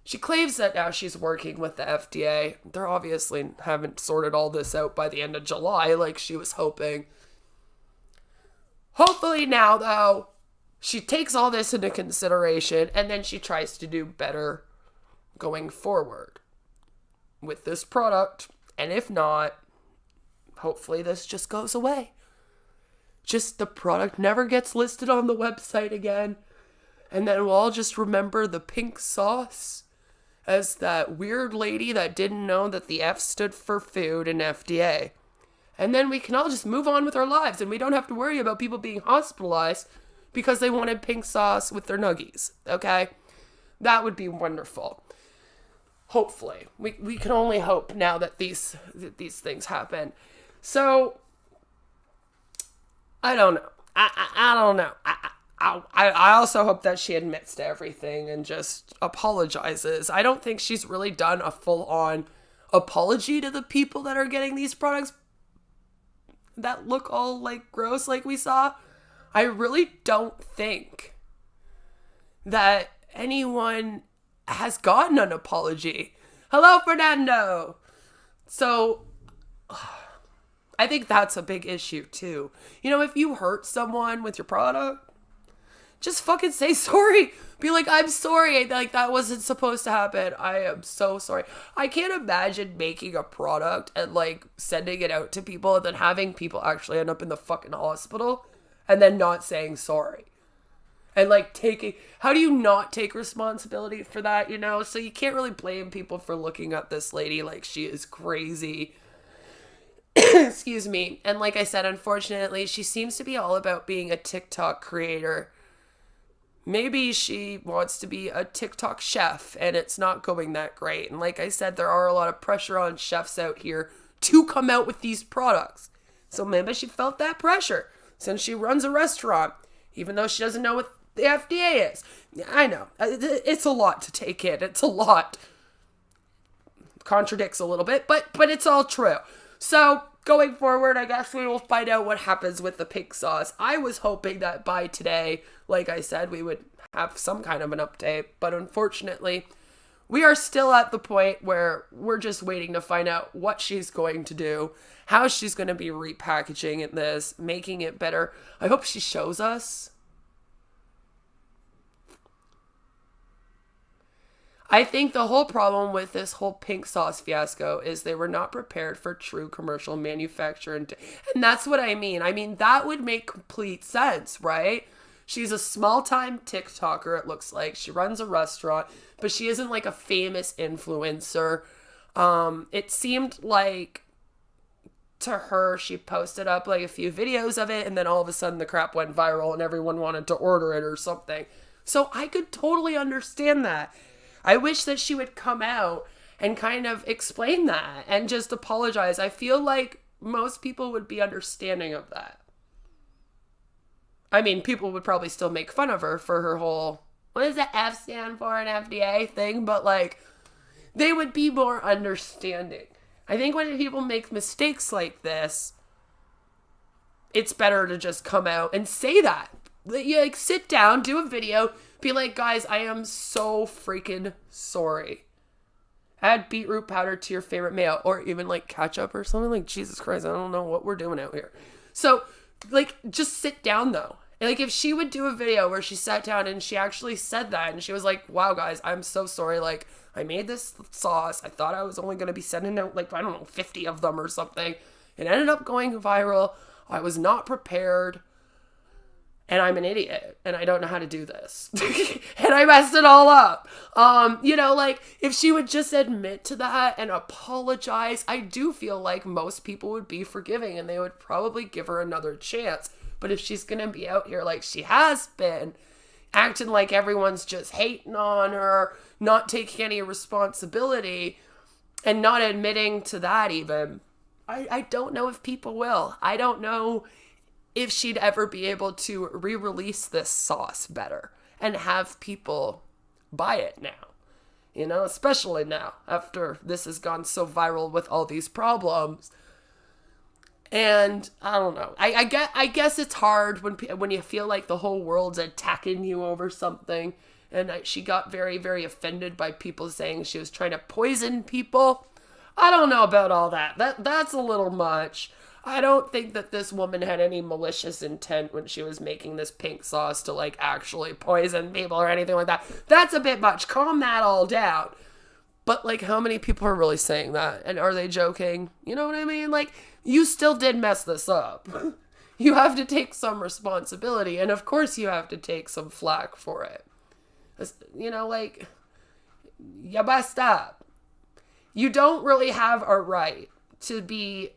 she claims that now she's working with the FDA. They're obviously haven't sorted all this out by the end of July like she was hoping. Hopefully now, though, she takes all this into consideration and then she tries to do better going forward with this product. And if not, hopefully this just goes away. Just the product never gets listed on the website again. And then we'll all just remember the pink sauce as that weird lady that didn't know that the F stood for food and FDA. And then we can all just move on with our lives and we don't have to worry about people being hospitalized because they wanted pink sauce with their nuggies, okay? That would be wonderful. Hopefully. We can only hope now that these things happen. So, I don't know. I don't know. I also hope that she admits to everything and just apologizes. I don't think she's really done a full-on apology to the people that are getting these products that look all like gross like we saw. I really don't think that anyone has gotten an apology. Hello, Fernando. So I think that's a big issue too. You know, if you hurt someone with your product, just fucking say sorry. Be like, I'm sorry. Like, that wasn't supposed to happen. I am so sorry. I can't imagine making a product and, like, sending it out to people and then having people actually end up in the fucking hospital and then not saying sorry. And, like, how do you not take responsibility for that, you know? So you can't really blame people for looking at this lady like she is crazy. Excuse me. And like I said, unfortunately, she seems to be all about being a TikTok creator. Maybe she wants to be a TikTok chef and it's not going that great. And like I said, there are a lot of pressure on chefs out here to come out with these products. So maybe she felt that pressure since she runs a restaurant, even though she doesn't know what the FDA is. I know. It's a lot to take in. It's a lot. Contradicts a little bit, but it's all true. So going forward, I guess we will find out what happens with the pink sauce. I was hoping that by today, like I said, we would have some kind of an update, but unfortunately, we are still at the point where we're just waiting to find out what she's going to do, how she's going to be repackaging this, making it better. I hope she shows us. I think the whole problem with this whole pink sauce fiasco is they were not prepared for true commercial manufacture. And that's what I mean. I mean, that would make complete sense, right? She's a small-time TikToker, it looks like. She runs a restaurant, but she isn't like a famous influencer. It seemed like to her, she posted up like a few videos of it, and then all of a sudden the crap went viral and everyone wanted to order it or something. So I could totally understand that. I wish that she would come out and kind of explain that and just apologize. I feel like most people would be understanding of that. I mean, people would probably still make fun of her for her whole, what does the F stand for, an FDA thing? But like, they would be more understanding. I think when people make mistakes like this, it's better to just come out and say that. You like sit down, do a video, be like, guys, I am so freaking sorry. Add beetroot powder to your favorite mayo, or even like ketchup or something. Like, Jesus Christ, I don't know what we're doing out here. So, like, just sit down though. Like, if she would do a video where she sat down and she actually said that, and she was like, wow, guys, I'm so sorry. Like, I made this sauce. I thought I was only going to be sending out, like, I don't know, 50 of them or something. It ended up going viral. I was not prepared. And I'm an idiot, and I don't know how to do this. And I messed it all up. You know, like, if she would just admit to that and apologize, I do feel like most people would be forgiving, and they would probably give her another chance. But if she's going to be out here like she has been, acting like everyone's just hating on her, not taking any responsibility, and not admitting to that even, I don't know if people will. I don't know if she'd ever be able to re-release this sauce better and have people buy it now. You know, especially now after this has gone so viral with all these problems. And I don't know. I guess it's hard when you feel like the whole world's attacking you over something. And she got very, very offended by people saying she was trying to poison people. I don't know about all that. That's a little much. I don't think that this woman had any malicious intent when she was making this pink sauce to, like, actually poison people or anything like that. That's a bit much. Calm that all down. But, like, how many people are really saying that? And are they joking? You know what I mean? Like, you still did mess this up. You have to take some responsibility. And, of course, you have to take some flack for it. You know, like, you messed up. You don't really have a right to be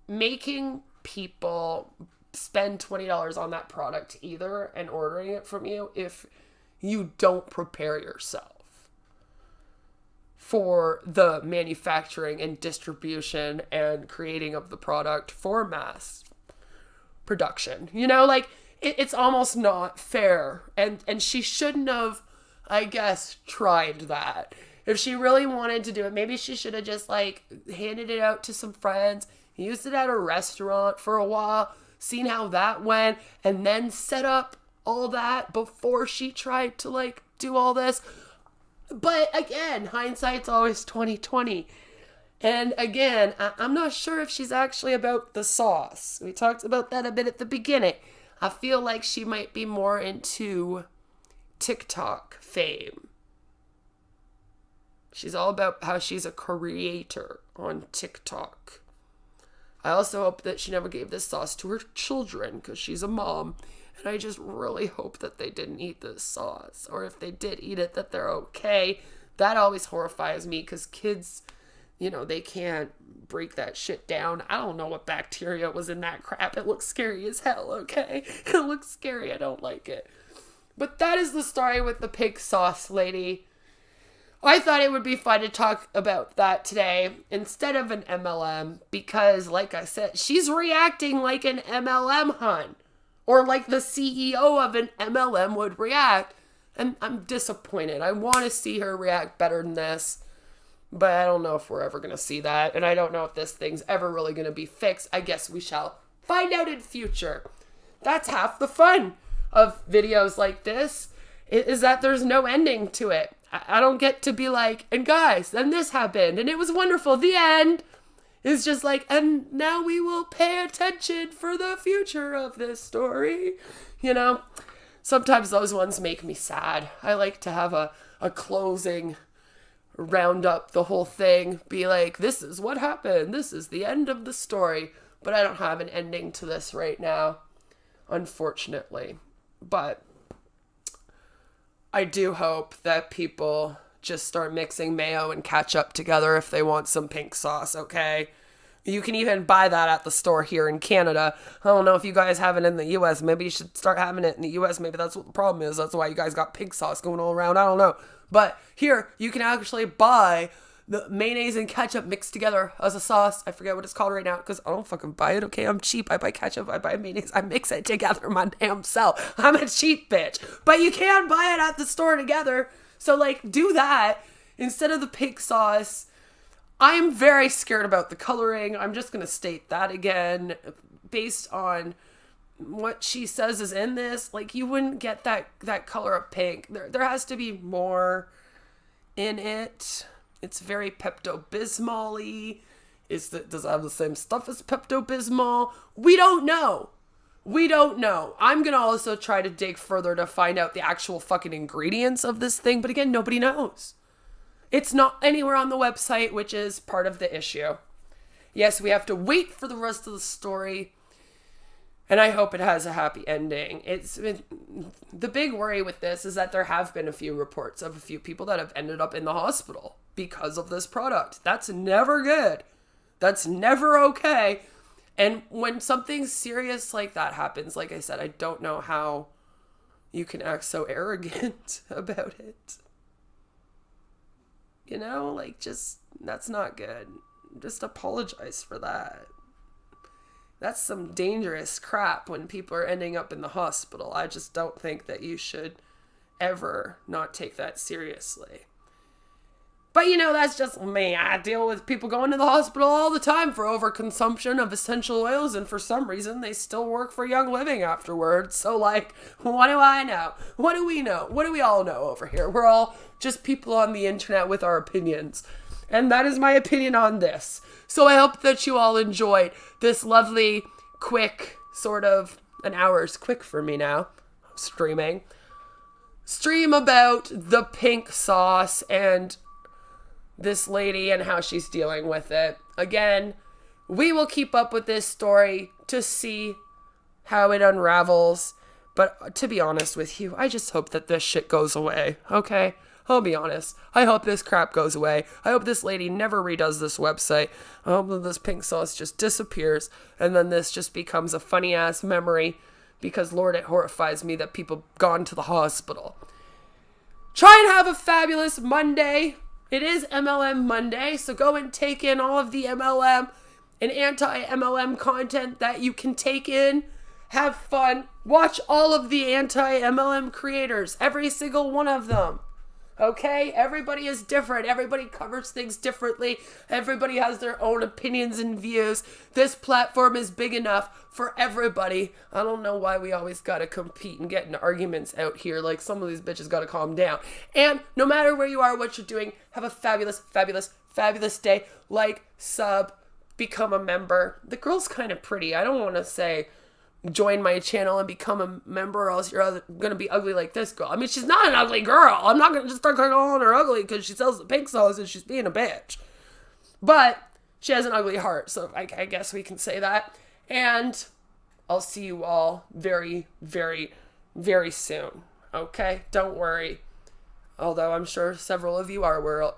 making people spend $20 on that product either and ordering it from you if you don't prepare yourself for the manufacturing and distribution and creating of the product for mass production. You know, like, it's almost not fair. And she shouldn't have, I guess, tried that. If she really wanted to do it, maybe she should have just like handed it out to some friends, used it at a restaurant for a while, seen how that went, and then set up all that before she tried to like do all this. But again, hindsight's always 20/20. And again, I'm not sure if she's actually about the sauce. We talked about that a bit at the beginning. I feel like she might be more into TikTok fame. She's all about how she's a creator on TikTok. I also hope that she never gave this sauce to her children because she's a mom. And I just really hope that they didn't eat this sauce. Or if they did eat it, that they're okay. That always horrifies me because kids, you know, they can't break that shit down. I don't know what bacteria was in that crap. It looks scary as hell, okay? It looks scary. I don't like it. But that is the story with the pink sauce lady. I thought it would be fun to talk about that today instead of an MLM because, like I said, she's reacting like an MLM hun or like the CEO of an MLM would react. And I'm disappointed. I want to see her react better than this, but I don't know if we're ever going to see that. And I don't know if this thing's ever really going to be fixed. I guess we shall find out in future. That's half the fun of videos like this is that there's no ending to it. I don't get to be like, and guys, then this happened, and it was wonderful. The end is just like, and now we will pay attention for the future of this story. You know, sometimes those ones make me sad. I like to have a closing, round up the whole thing, be like, this is what happened. This is the end of the story. But I don't have an ending to this right now, unfortunately. But I do hope that people just start mixing mayo and ketchup together if they want some pink sauce, okay? You can even buy that at the store here in Canada. I don't know if you guys have it in the US. Maybe you should start having it in the US. Maybe that's what the problem is. That's why you guys got pink sauce going all around. I don't know. But here, you can actually buy the mayonnaise and ketchup mixed together as a sauce. I forget what it's called right now because I don't fucking buy it, okay? I'm cheap. I buy ketchup. I buy mayonnaise. I mix it together my damn self. I'm a cheap bitch. But you can buy it at the store together. So, like, do that instead of the pink sauce. I am very scared about the coloring. I'm just going to state that again. Based on what she says is in this, like, you wouldn't get that color of pink. There has to be more in it. It's very Pepto-Bismol-y. Does it have the same stuff as Pepto-Bismol? We don't know. We don't know. I'm going to also try to dig further to find out the actual fucking ingredients of this thing. But again, nobody knows. It's not anywhere on the website, which is part of the issue. Yes, we have to wait for the rest of the story. And I hope it has a happy ending. The big worry with this is that there have been a few reports of a few people that have ended up in the hospital because of this product. That's never good. That's never okay. And when something serious like that happens, like I said, I don't know how you can act so arrogant about it. You know, like, just, that's not good. Just apologize for that. That's some dangerous crap when people are ending up in the hospital. I just don't think that you should ever not take that seriously. But, you know, that's just me. I deal with people going to the hospital all the time for overconsumption of essential oils, and for some reason, they still work for Young Living afterwards. So, like, what do I know? What do we know? What do we all know over here? We're all just people on the internet with our opinions. And that is my opinion on this. So I hope that you all enjoyed this lovely, quick, sort of, an hour's quick for me now, stream about the pink sauce and this lady and how she's dealing with it. Again, we will keep up with this story to see how it unravels. But to be honest with you, I just hope that this shit goes away, okay? I'll be honest. I hope this crap goes away. I hope this lady never redoes this website. I hope that this pink sauce just disappears and then this just becomes a funny ass memory because, Lord, it horrifies me that people gone to the hospital. Try and have a fabulous Monday. It is MLM Monday, so go and take in all of the MLM and anti-MLM content that you can take in. Have fun. Watch all of the anti-MLM creators, every single one of them. Okay? Everybody is different. Everybody covers things differently. Everybody has their own opinions and views. This platform is big enough for everybody. I don't know why we always gotta compete and get into arguments out here. Like, some of these bitches gotta calm down. And no matter where you are, what you're doing, have a fabulous, fabulous, fabulous day. Like, sub, become a member. The girl's kind of pretty. I don't want to say join my channel and become a member or else you're gonna be ugly like this girl. I mean, she's not an ugly girl. I'm not gonna just start calling her ugly because she sells the pink sauce and she's being a bitch. But she has an ugly heart, so I guess we can say that. And I'll see you all very, very, very soon. Okay? Don't worry. Although I'm sure several of you are worried.